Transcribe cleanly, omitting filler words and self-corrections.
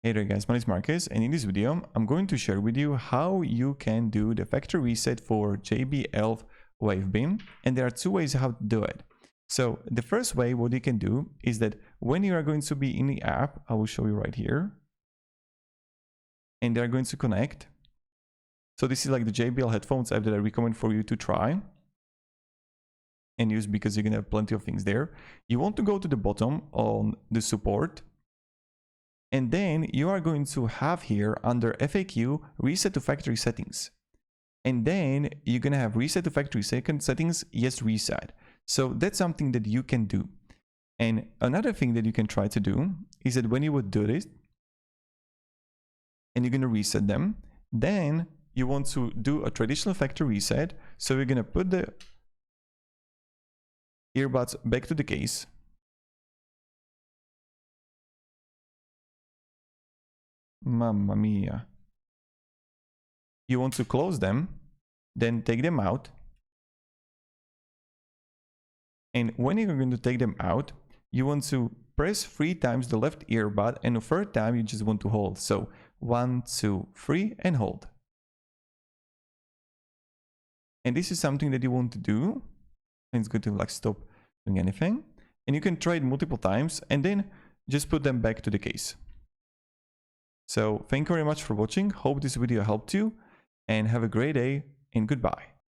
Hey there guys, my name is Marcus, and in this video I'm going to share with you how you can do the factory reset for JBL wave beam, and there are two ways how to do it. So the first way, what you can do is that when you are going to be in the app, I will show you right here, and they're going to connect. So this is like the JBL headphones app that I recommend for you to try and use because you're gonna have plenty of things there. You want to go to the bottom on the support, and then you are going to have here under FAQ reset to factory settings, and then you're gonna have reset to factory settings, yes, reset. So that's something that you can do. And another thing that you can try to do is that when you would do this and you're gonna reset them, then you want to do a traditional factory reset. So you're gonna put the earbuds back to the case, mamma mia. You want to close them, then take them out. And when you're going to take them out, you want to press 3 times the left earbud, and the third time you just want to hold. So 1, 2, 3 and hold. And this is something that you want to do. And it's good to like stop doing anything. And you can try it multiple times and then just put them back to the case. So thank you very much for watching. Hope this video helped you, and have a great day and goodbye.